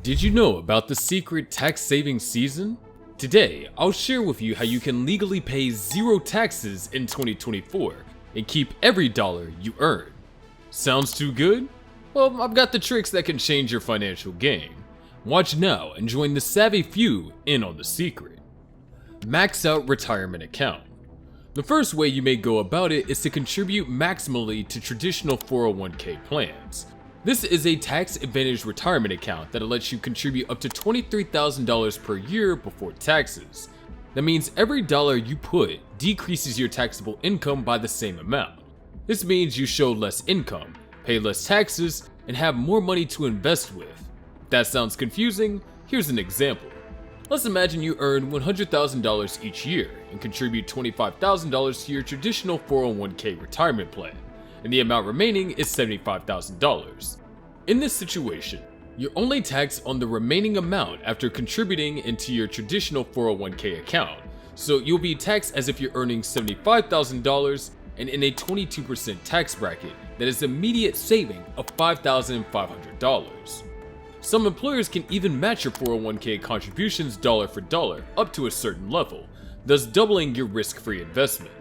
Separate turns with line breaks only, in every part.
Did you know about the secret tax saving season? Today, I'll share with you how you can legally pay zero taxes in 2024 and keep every dollar you earn. Sounds too good? Well, I've got the tricks that can change your financial game. Watch now and join the savvy few in on the secret. Max out retirement account. The first way you may go about it is to contribute maximally to traditional 401k plans. This is a tax-advantaged retirement account that lets you contribute up to $23,000 per year before taxes. That means every dollar you put decreases your taxable income by the same amount. This means you show less income, pay less taxes, and have more money to invest with. If that sounds confusing, here's an example. Let's imagine you earn $100,000 each year and contribute $25,000 to your traditional 401k retirement plan, and the amount remaining is $75,000. In this situation, you're only taxed on the remaining amount after contributing into your traditional 401k account, so you'll be taxed as if you're earning $75,000 and in a 22% tax bracket that is immediate saving of $5,500. Some employers can even match your 401k contributions dollar for dollar up to a certain level, thus doubling your risk-free investment.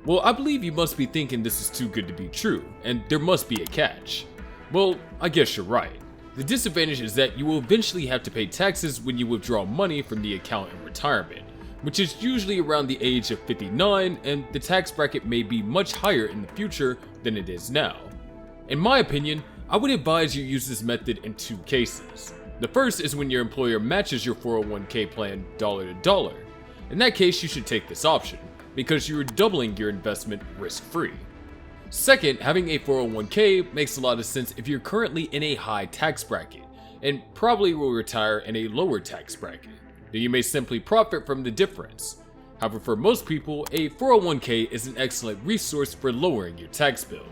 Well, I believe you must be thinking this is too good to be true, and there must be a catch. Well, I guess you're right. The disadvantage is that you will eventually have to pay taxes when you withdraw money from the account in retirement, which is usually around the age of 59, and the tax bracket may be much higher in the future than it is now. In my opinion, I would advise you use this method in two cases. The first is when your employer matches your 401k plan dollar to dollar. In that case, you should take this option, because you are doubling your investment risk-free. Second, having a 401k makes a lot of sense if you're currently in a high tax bracket, and probably will retire in a lower tax bracket. Then you may simply profit from the difference. However, for most people, a 401k is an excellent resource for lowering your tax bill.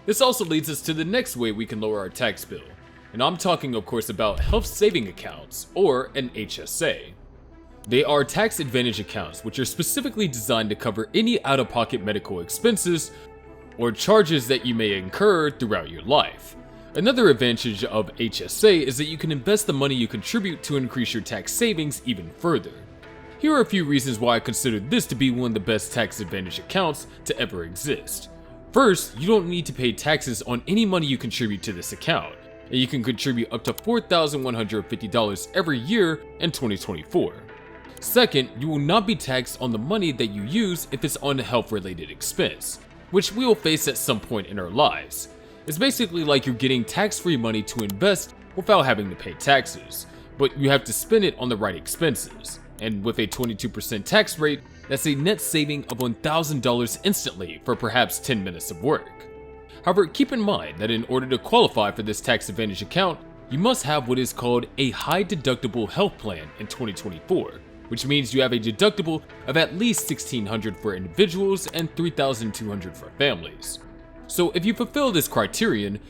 This also leads us to the next way we can lower our tax bill, and I'm talking of course about health saving accounts, or an HSA. They are tax advantage accounts which are specifically designed to cover any out-of-pocket medical expenses or charges that you may incur throughout your life. Another advantage of HSA is that you can invest the money you contribute to increase your tax savings even further. Here are a few reasons why I consider this to be one of the best tax advantage accounts to ever exist. First, you don't need to pay taxes on any money you contribute to this account, and you can contribute up to $4,150 every year in 2024. Second, you will not be taxed on the money that you use if it's on a health-related expense, which we will face at some point in our lives. It's basically like you're getting tax-free money to invest without having to pay taxes, but you have to spend it on the right expenses. And with a 22% tax rate, that's a net saving of $1,000 instantly for perhaps 10 minutes of work. However, keep in mind that in order to qualify for this tax advantage account, you must have what is called a high deductible health plan in 2024, which means you have a deductible of at least $1,600 for individuals and $3,200 for families. So if you fulfill this criterion,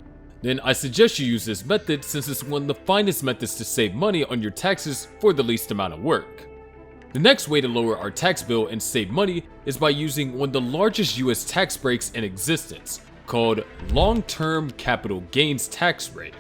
then I suggest you use this method since it's one of the finest methods to save money on your taxes for the least amount of work. The next way to lower our tax bill and save money is by using one of the largest US tax breaks in existence, called long-term capital gains tax rate.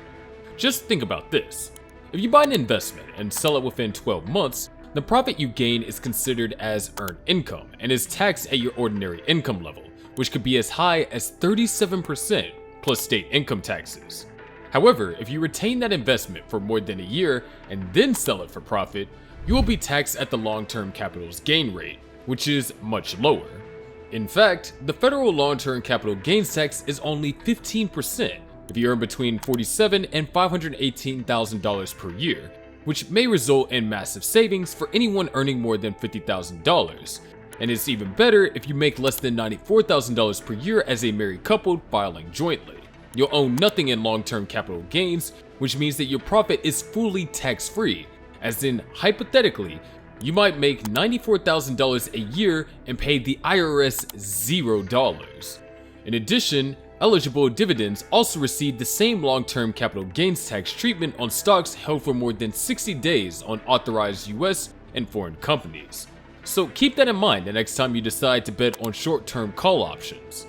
Just think about this. If you buy an investment and sell it within 12 months, the profit you gain is considered as earned income and is taxed at your ordinary income level, which could be as high as 37% plus state income taxes. However, if you retain that investment for more than a year and then sell it for profit, you will be taxed at the long-term capital's gain rate, which is much lower. In fact, the federal long-term capital gains tax is only 15% if you earn between $47,000 and $518,000 per year, which may result in massive savings for anyone earning more than $50,000. And it's even better if you make less than $94,000 per year as a married couple filing jointly. You'll own nothing in long-term capital gains, which means that your profit is fully tax-free. As in, hypothetically, you might make $94,000 a year and pay the IRS $0. In addition, eligible dividends also receive the same long-term capital gains tax treatment on stocks held for more than 60 days on authorized US and foreign companies. So keep that in mind the next time you decide to bet on short-term call options.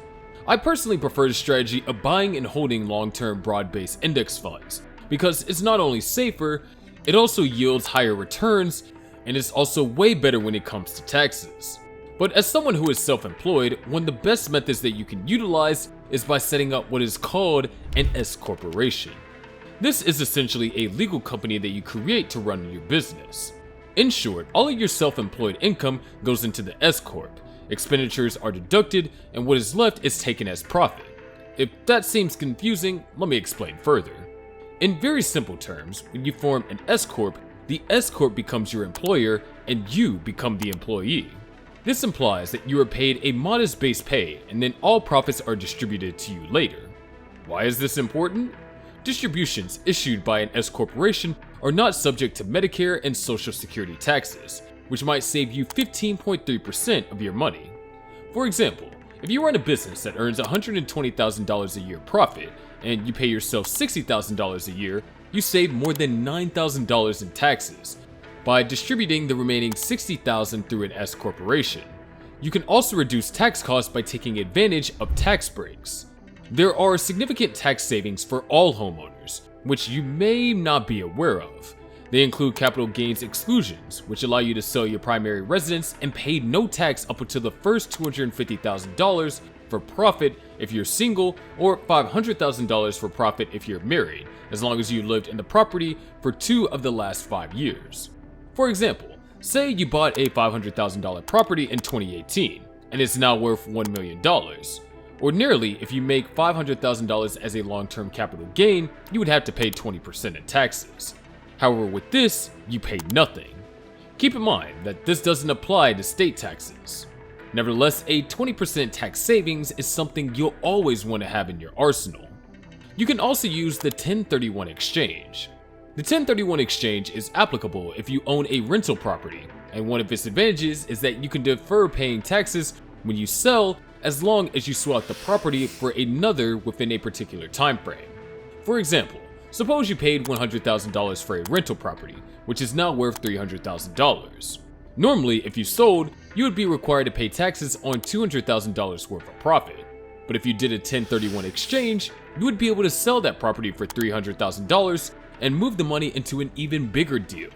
I personally prefer the strategy of buying and holding long-term broad-based index funds, because it's not only safer, It also yields higher returns, and is also way better when it comes to taxes. But as someone who is self-employed, one of the best methods that you can utilize is by setting up what is called an S corporation. This is essentially a legal company that you create to run your business. In short, all of your self-employed income goes into the S corp, expenditures are deducted, and what is left is taken as profit. If that seems confusing, let me explain further. In very simple terms, when you form an S corp, the S corp becomes your employer and you become the employee. This implies that you are paid a modest base pay and then all profits are distributed to you later. Why is this important? Distributions issued by an S corporation are not subject to Medicare and Social Security taxes, which might save you 15.3% of your money. For example, if you run a business that earns $120,000 a year profit and you pay yourself $60,000 a year, you save more than $9,000 in taxes by distributing the remaining $60,000 through an S corporation. You can also reduce tax costs by taking advantage of tax breaks. There are significant tax savings for all homeowners, which you may not be aware of. They include capital gains exclusions, which allow you to sell your primary residence and pay no tax up until the first $250,000 for profit if you're single, or $500,000 for profit if you're married, as long as you lived in the property for 2 of the last 5 years. For example, say you bought a $500,000 property in 2018, and it's now worth $1 million. Ordinarily, if you make $500,000 as a long-term capital gain, you would have to pay 20% in taxes. However, with this, you pay nothing. Keep in mind that this doesn't apply to state taxes. Nevertheless, a 20% tax savings is something you'll always want to have in your arsenal. You can also use the 1031 exchange. The 1031 exchange is applicable if you own a rental property, and one of its advantages is that you can defer paying taxes when you sell as long as you swap the property for another within a particular time frame. For example, suppose you paid $100,000 for a rental property, which is now worth $300,000. Normally, if you sold, you would be required to pay taxes on $200,000 worth of profit. But if you did a 1031 exchange, you would be able to sell that property for $300,000 and move the money into an even bigger deal.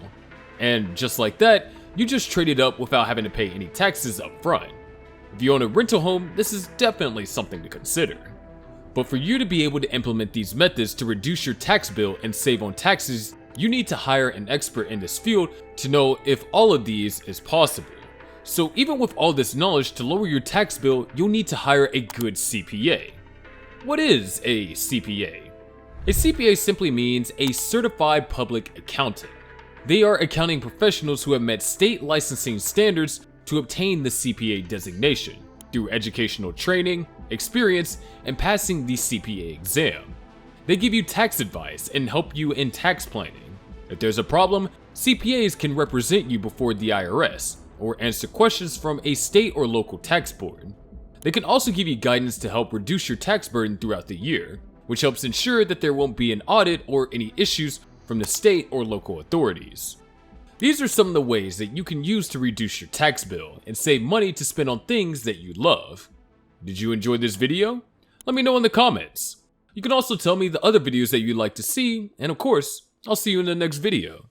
And just like that, you just traded up without having to pay any taxes up front. If you own a rental home, this is definitely something to consider. But for you to be able to implement these methods to reduce your tax bill and save on taxes, you need to hire an expert in this field to know if all of these is possible. So even with all this knowledge, to lower your tax bill, you'll need to hire a good CPA. What is a CPA? A CPA simply means a certified public accountant. They are accounting professionals who have met state licensing standards to obtain the CPA designation through educational training, experience, and passing the CPA exam. They give you tax advice and help you in tax planning. If there's a problem, CPAs can represent you before the IRS or answer questions from a state or local tax board. They can also give you guidance to help reduce your tax burden throughout the year, which helps ensure that there won't be an audit or any issues from the state or local authorities. These are some of the ways that you can use to reduce your tax bill and save money to spend on things that you love. Did you enjoy this video? Let me know in the comments. You can also tell me the other videos that you'd like to see, and of course, I'll see you in the next video.